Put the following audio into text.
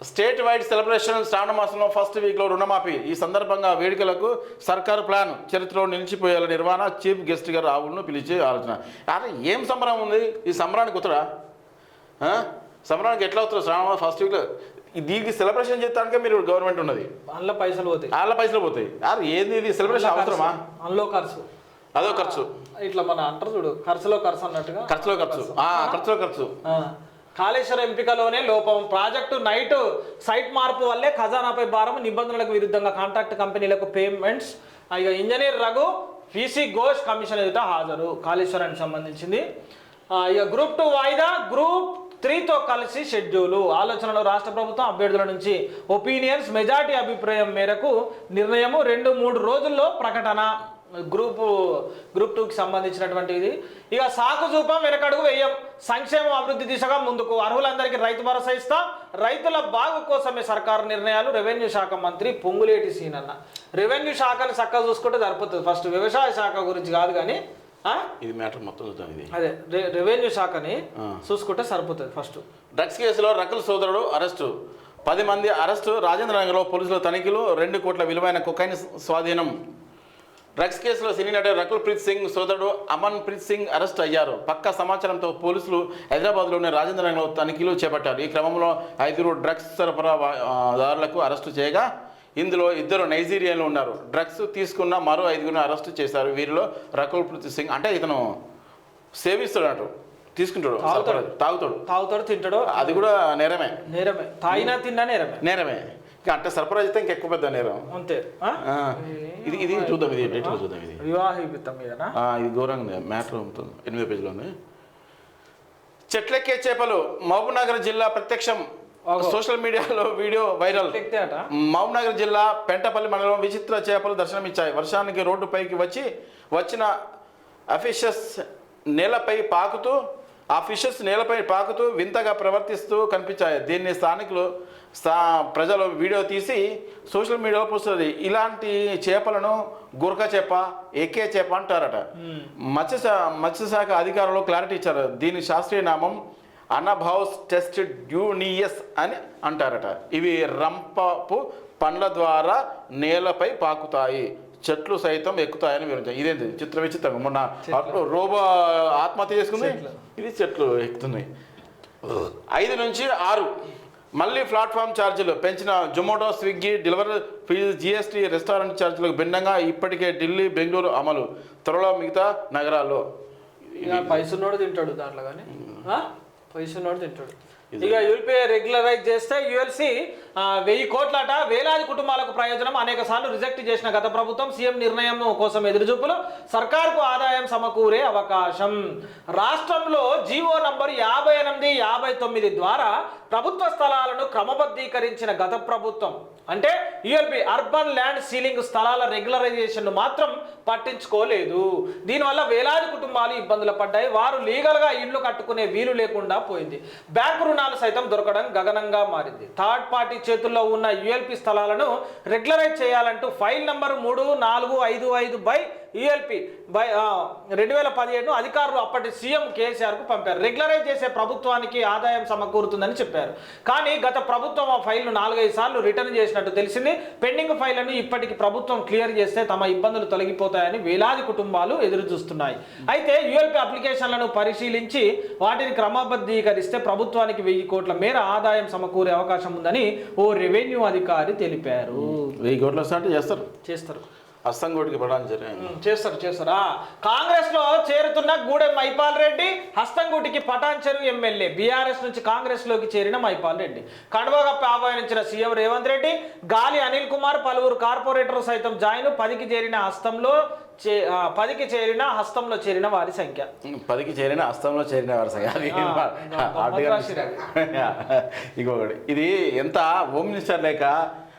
State wide celebration శ్రావణ మాసంలో first వీక్లో రుణమాఫీ. ఈ సందర్భంగా వేడుకలకు సర్కారు ప్లాన్, చరిత్రలో నిలిచిపోయేలా నిర్వహణ, చీఫ్ గెస్ట్గా రాహుల్ను పిలిచే ఆలోచన. అరే ఏం సంబరం ఉంది ఈ సంబరానికి? వస్తుడా సంబరానికి ఎట్లా అవుతుంది శ్రావణ ఫస్ట్ వీక్లో? దీనికి సెలబ్రేషన్ చేస్తానికే మీరు గవర్నమెంట్ ఉన్నది, అందులో పైసలు పోతాయి. అరే ఏంది ఇది సెలబ్రేషన్ అవసరమా? అందులో ఖర్చు, అదో ఖర్చు. ఇట్లా మన అంటారు చూడు, ఖర్చులో ఖర్చు అన్నట్టుగా. ఖర్చులో ఖర్చు. కాళేశ్వరం ఎంపికలోనే లోపం, ప్రాజెక్టు సైట్ మార్పు వల్లే ఖజానాపై భారం, నిబంధనలకు విరుద్ధంగా కాంట్రాక్ట్ కంపెనీలకు పేమెంట్స్. ఇక engineer Raghu PC Ghosh commission ఎదుట హాజరు. కాళేశ్వరానికి సంబంధించింది. ఇక గ్రూప్ 2 వాయిదా, గ్రూప్ 3తో కలిసి షెడ్యూలు. ఆలోచనలో రాష్ట్ర ప్రభుత్వం అభ్యర్థుల నుంచి ఒపీనియన్స్, మెజార్టీ అభిప్రాయం మేరకు నిర్ణయము. 2-3 రోజుల్లో ప్రకటన. గ్రూప్ 2కి సంబంధించినటువంటి ఇది. ఇక సాకు చూపం, వెనకడుగు వేయం, సంక్షేమం అభివృద్ధి దిశగా ముందుకు, అర్హులందరికీ రైతు భరోసా ఇస్తాం, రైతుల బాగు కోసమే సర్కారు నిర్ణయాలు. రెవెన్యూ శాఖ మంత్రి పొంగులేటి సీనన్న. రెవెన్యూ శాఖని చక్కగా చూసుకుంటే సరిపోతుంది. ఫస్ట్ వ్యవసాయ శాఖ గురించి కాదు కానీ ఇది మ్యాటర్ మొత్తం చూద్దాం. ఇది అదే రెవెన్యూ శాఖని చూసుకుంటే సరిపోతుంది. ఫస్ట్ డ్రగ్స్ కేసులో రకుల్ సోదరుడు అరెస్టు, 10 మంది అరెస్టు. రాజేంద్రనగర్లో పోలీసుల తనిఖీలు, 2 కోట్ల విలువైన కొకైన్ స్వాధీనం. డ్రగ్స్ కేసులో సినీ నటుడు రకుల్ ప్రీత్ సింగ్ సోదరుడు అమన్ ప్రీత్ సింగ్ అరెస్ట్ అయ్యారు. పక్కా సమాచారంతో పోలీసులు హైదరాబాద్లోని రాజేంద్రనగర్లో తనిఖీలు చేపట్టారు. ఈ క్రమంలో 5 డ్రగ్స్ సరఫరాదారులకు అరెస్టు చేయగా ఇందులో 2 నైజీరియన్లు ఉన్నారు. డ్రగ్స్ తీసుకున్న మరో 5 అరెస్టు చేశారు. వీరిలో రకుల్ ప్రీత్ సింగ్ అంటే ఇతను సేవిస్తాడు అన్నట్టు, తీసుకుంటాడు, తాగుతాడు, తింటాడు. అది కూడా నేరమే. తాగినా తిన్నా నేరమే. అంటే సరఫరా చేస్తే ఇంకెక్కువ పెద్ద నేరం అంతే. ఇది చూద్దాం, ఇది డీటెయిల్ చూద్దాం. ఇది వివాహితం మీద ఇది ఘోరంగా మ్యాటర్ ఉంటుంది. 8వ పేజీలో ఉంది. చెట్లెక్కే చేపలు, మహబూబ్నగర్ జిల్లా ప్రత్యక్షం. సోషల్ మీడియాలో వీడియో వైరల్. మహబూబ్నగర్ జిల్లా పెంటపల్లి మండలం విచిత్ర చేపలు దర్శనమిచ్చాయి. వర్షానికి రోడ్డుపైకి వచ్చిన ఫిషెస్ నేలపై పాకుతూ వింతగా ప్రవర్తిస్తూ కనిపించాయి. దీన్ని స్థానికులు ప్రజలు వీడియో తీసి సోషల్ మీడియాలో పోస్తుంది. ఇలాంటి చేపలను గురక చేప, ఎక్కే చేప అంటారట. మత్స్యశాఖ అధికారులు క్లారిటీ ఇచ్చారు. దీని శాస్త్రీయ నామం అనభౌస్ టెస్ట్ డ్యూనియస్ అని అంటారట. ఇవి రంపపు పండ్ల ద్వారా నేలపై పాకుతాయి, చెట్లు సైతం ఎక్కుతాయని వివరించాయి. ఇదేంటి విచిత్రం. మొన్న రోబో ఆత్మహత్య చేసుకుంది, ఇది చెట్లు ఎక్కుతున్నాయి. 5 నుంచి 6 మళ్ళీ ప్లాట్ఫామ్ ఛార్జీలు పెంచిన Zomato, Swiggy delivery fees, GST, restaurant ఛార్జీలకు భిన్నంగా ఇప్పటికే ఢిల్లీ, బెంగళూరు అమలు. త్వరలో మిగతా నగరాల్లో. పైసన్నోడు తింటాడు దాంట్లో, కానీ పైసన్నోడు తింటాడు. ఇక యూపీఐ రెగ్యులరైజ్ చేస్తే యుఎల్సి 1000 కోట్లట, వేలాది కుటుంబాలకు ప్రయోజనం. అనేక సార్లు రిజెక్ట్ చేసిన గత ప్రభుత్వం సీఎం నిర్ణయం కోసం ఎదురుచూపులు. సర్కార్కు ఆదాయం సమకూరే అవకాశం. రాష్ట్రంలో జీవో నంబర్ 58-59 ద్వారా ప్రభుత్వ స్థలాలను క్రమబద్ధీకరించిన గత ప్రభుత్వం అంటే యుఎల్బి అర్బన్ ల్యాండ్ సీలింగ్ స్థలాల రెగ్యులరైజేషన్ మాత్రం పట్టించుకోలేదు. దీనివల్ల వేలాది కుటుంబాలు ఇబ్బందులు పడ్డాయి. వారు లీగల్గా ఇళ్లు కట్టుకునే వీలు లేకుండా పోయింది. బ్యాంకు రుణాలు సైతం దొరకడం గగనంగా మారింది. థర్డ్ పార్టీ చేతుల్లో ఉన్న యుఎల్పి స్థలాలను రెగ్యులరైజ్ చేయాలంటూ ఫైల్ నంబర్ 3455/ULP/2017 అధికారులు అప్పటి సీఎం కేసీఆర్కు పంపారు. రెగ్యులరైజ్ చేసే ప్రభుత్వానికి ఆదాయం సమకూరుతుందని చెప్పారు. కానీ గత ప్రభుత్వం ఆ ఫైల్ను 4-5 సార్లు రిటర్న్ చేసినట్టు తెలిసింది. పెండింగ్ ఫైళ్లను ఇప్పటికి ప్రభుత్వం క్లియర్ చేస్తే తమ ఇబ్బందులు తొలగిపోతాయని వేలాది కుటుంబాలు ఎదురు చూస్తున్నాయి. అయితే యుఎల్పి అప్లికేషన్లను పరిశీలించి వాటిని క్రమబద్ధీకరిస్తే ప్రభుత్వానికి 1000 కోట్ల మేర ఆదాయం సమకూరే అవకాశం ఉందని ఓ రెవెన్యూ అధికారి తెలిపారు. 1000 కోట్ల చేస్తారు. హస్తంగూటికి చేస్తారా. కాంగ్రెస్ లో చేరుతున్న గూడెం మైపాల్ రెడ్డి హస్తంగూటికి పటాన్చెరు ఎమ్మెల్యే. బీఆర్ఎస్ నుంచి కాంగ్రెస్ లోకి చేరిన మైపాల్ రెడ్డి కండువగా ఆహ్వానించిన సీఎం రేవంత్ రెడ్డి, గాలి అనిల్ కుమార్, పలువురు కార్పొరేటర్లు సైతం జాయిన్. 10కి చేరిన హస్తంలో చేరిన వారి సంఖ్య 10కి చేరిన హస్తంలో చేరిన వారి సంఖ్య. ఇంకొకటి ఇది ఎంత హోమ్ మినిస్టర్ లేక